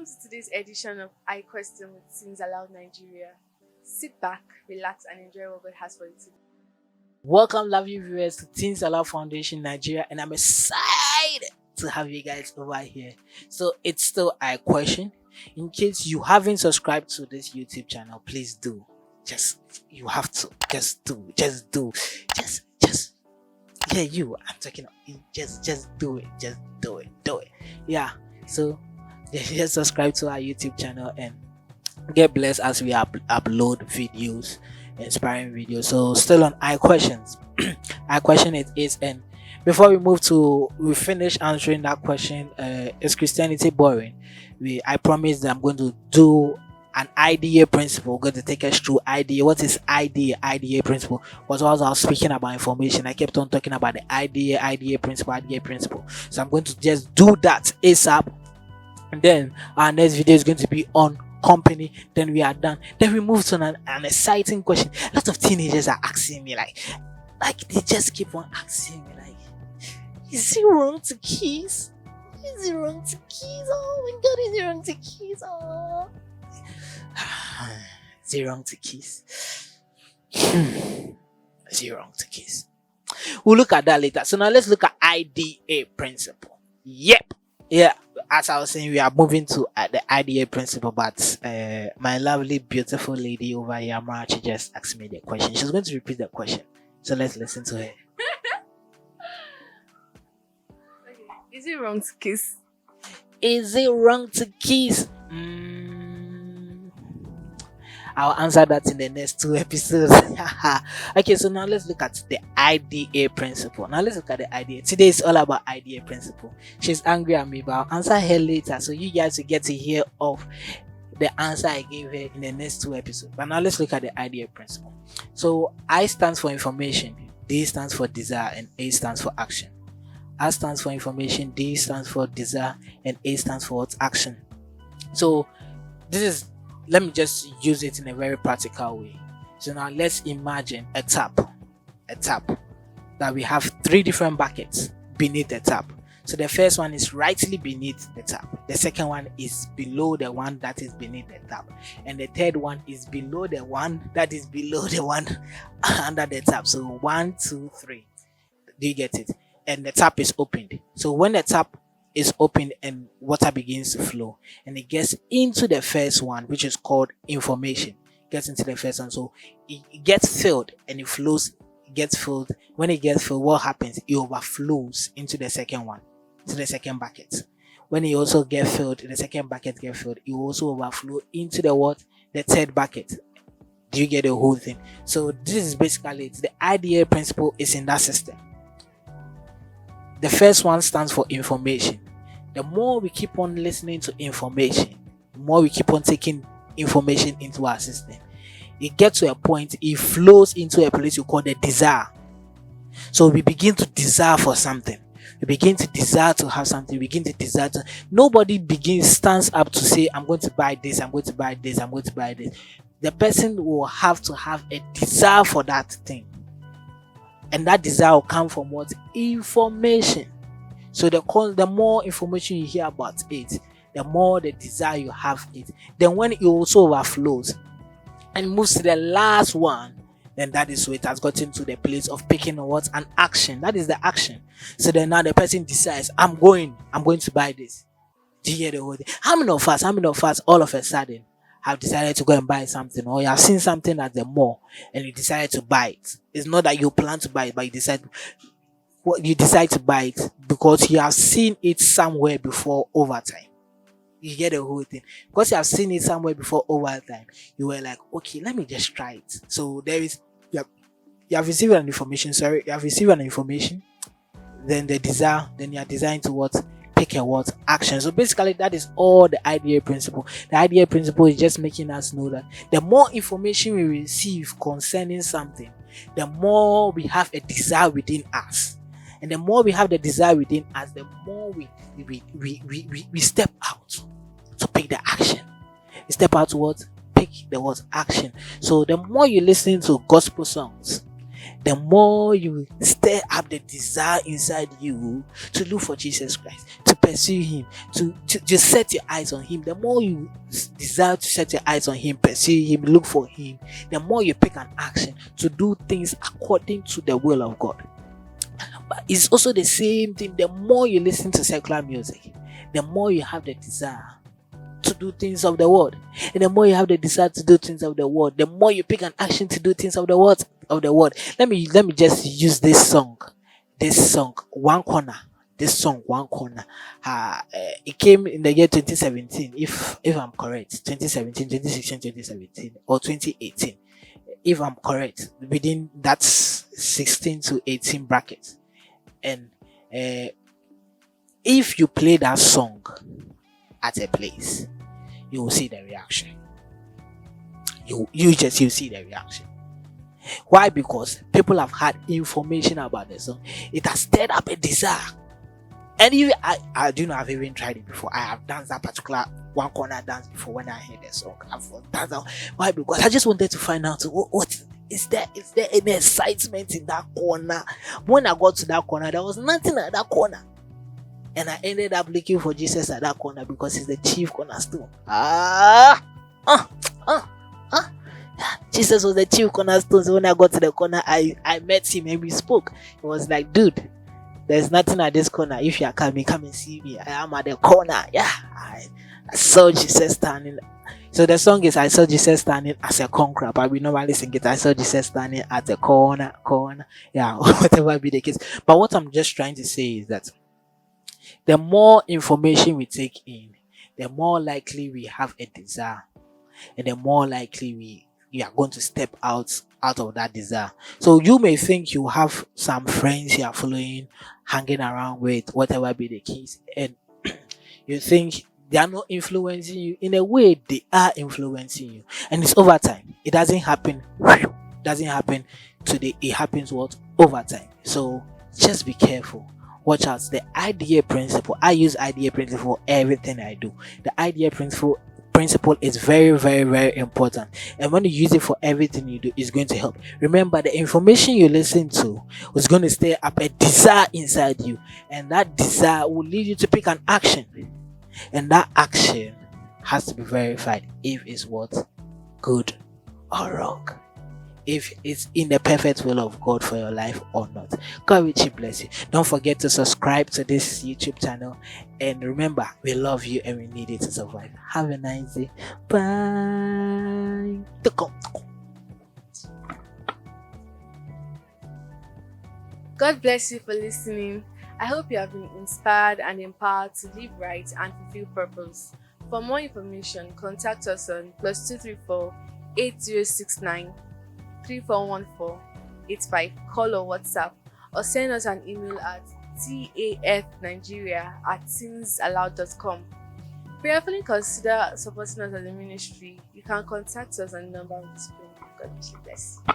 Welcome to today's edition of iQuestion with Teens Aloud Nigeria. Sit back, relax, and enjoy what God has for you today. Welcome, lovely viewers, to Teens Allow Foundation Nigeria, and I'm excited to have you guys over here. So it's still iQuestion. In case you haven't subscribed to this YouTube channel, please do. You have to. Just do. Yeah, I'm talking. Just do it. Just do it. Yeah. So just subscribe to our YouTube channel and get blessed as we upload videos, inspiring videos. So still on iQuestions. iQuestion it is, and before we finish answering that question, is Christianity boring? I promise that I'm going to do an IDA principle. We're going to take us through IDA. What is IDA principle? Was I was speaking about information. I kept on talking about the IDA principle. So I'm going to just do that ASAP. And then our next video is going to be on company. Then we are done. Then we move to an exciting question. Lots of teenagers are asking me like they just keep on asking me like, is it wrong to kiss? Is it wrong to kiss? Oh my god, is it wrong to kiss? Oh. Is it wrong to kiss? Is it wrong to kiss? We'll look at that later. So now let's look at IDA principle. Yep. Yeah, as I was saying, we are moving to the IDA principle, but my lovely, beautiful lady over here, Marachi, just asked me the question. She's going to repeat the question. So let's listen to her. Okay. Is it wrong to kiss? Is it wrong to kiss? I'll answer that in the next 2 episodes. Okay, so now let's look at the IDA principle. Today is all about IDA principle. She's angry at me, but I'll answer her later, so you guys will get to hear of the answer I gave her in the next 2 episodes. But now let's look at the IDA principle. So I stands for information, D stands for desire, and A stands for action. I stands for information, D stands for desire, and A stands for what? Action. So let me just use it in a very practical way. So now let's imagine a tap that we have 3 different buckets beneath the tap. So the first one is rightly beneath the tap. The second one is below the one that is beneath the tap. And the third one is below the one that is below the one under the tap. So 1, 2, 3. Do you get it? And the tap is opened. So when the tap is opened and water begins to flow, and it gets into the first one, which is called information, gets into the first one. So it gets filled and it flows, it gets filled. When it gets filled, what happens? It overflows into the second one, to the second bucket. When it also gets filled, the second bucket gets filled, it will also overflow into the third bucket. Do you get the whole thing? So this is basically it. The IDA principle is in that system. The first one stands for information. The more we keep on listening to information, the more we keep on taking information into our system, it gets to a point, it flows into a place we call the desire. So we begin to desire for something. We begin to desire to have something. We begin to desire to. Nobody stands up to say, I'm going to buy this, I'm going to buy this, I'm going to buy this. The person will have to have a desire for that thing. And that desire will come from what? Information. So the more information you hear about it, the more the desire you have it. Then when it also overflows and moves to the last one, then that is where it has gotten to the place of picking what? An action. That is the action. So then now the person decides, I'm going to buy this. Do you hear the whole thing? How many of us all of a sudden have decided to go and buy something, or you have seen something at the mall and you decided to buy it? It's not that you plan to buy it, but you decide to buy it because you have seen it somewhere before over time. You get the whole thing. Because you have seen it somewhere before over time, you were like, okay, let me just try it. So you have received an information, then the desire, then you are designed to what? Pick a what? Action. So basically that is all the IDA principle. The IDA principle is just making us know that the more information we receive concerning something, the more we have a desire within us. And the more we have the desire within us, the more we step out to pick the action. We step out to what? Pick the word action. So the more you listen to gospel songs, the more you stir up the desire inside you to look for Jesus Christ, to pursue him, to set your eyes on him. The more you desire to set your eyes on him, pursue him, look for him, the more you pick an action to do things according to the will of God. But it's also the same thing. The more you listen to secular music, the more you have the desire to do things of the world. And the more you have the desire to do things of the world, the more you pick an action to do things of the world. Let me just use this song. One Corner. This song, One Corner. It came in the year 2017, if I'm correct. 2017, 2016, 2017, or 2018. If I'm correct, within that 16 to 18 bracket. And if you play that song at a place, you will see the reaction. You see the reaction. Why? Because people have had information about the song. It has stirred up a desire. And even I do not have even tried it before. I have danced that particular One Corner dance before when I heard the song. I've danced out. Why? Because I just wanted to find out what is there any excitement in that corner. When I got to that corner, there was nothing at that corner. And I ended up looking for Jesus at that corner because he's the chief cornerstone. Jesus was the chief cornerstone. So when I got to the corner, I met him and we spoke. He was like, dude, there's nothing at this corner. If you are coming, come and see me. I am at the corner. Yeah, I saw Jesus standing. So the song is I saw Jesus standing as a conqueror, but we normally sing it I saw Jesus standing at the corner. Yeah, whatever be the case. But what I'm just trying to say is that the more information we take in, the more likely we have a desire, and the more likely we are going to step out of that desire. So you may think you have some friends you are following, hanging around with, whatever be the case, and you think they are not influencing you. In a way, they are influencing you, and it's over time. It doesn't happen today. It happens over time. So just be careful. Watch out. The IDA principle. I use IDA principle for everything I do. The IDA principle is very, very, very important, and when you use it for everything you do, it's going to help. Remember, the information you listen to is going to stir up a desire inside you, and that desire will lead you to pick an action, and that action has to be verified if it's good or wrong, if it's in the perfect will of God for your life or not. God richly bless you. Don't forget to subscribe to this YouTube channel, and remember, we love you and we need you to survive. Have a nice day. Bye. God bless you for listening. I hope you have been inspired and empowered to live right and fulfill purpose. For more information, contact us on +234 8069 341485, call or WhatsApp, or send us an email at tafnigeria@teensallowed.com. Prayerfully consider supporting us as a ministry. You can contact us on the number on the screen. God bless you.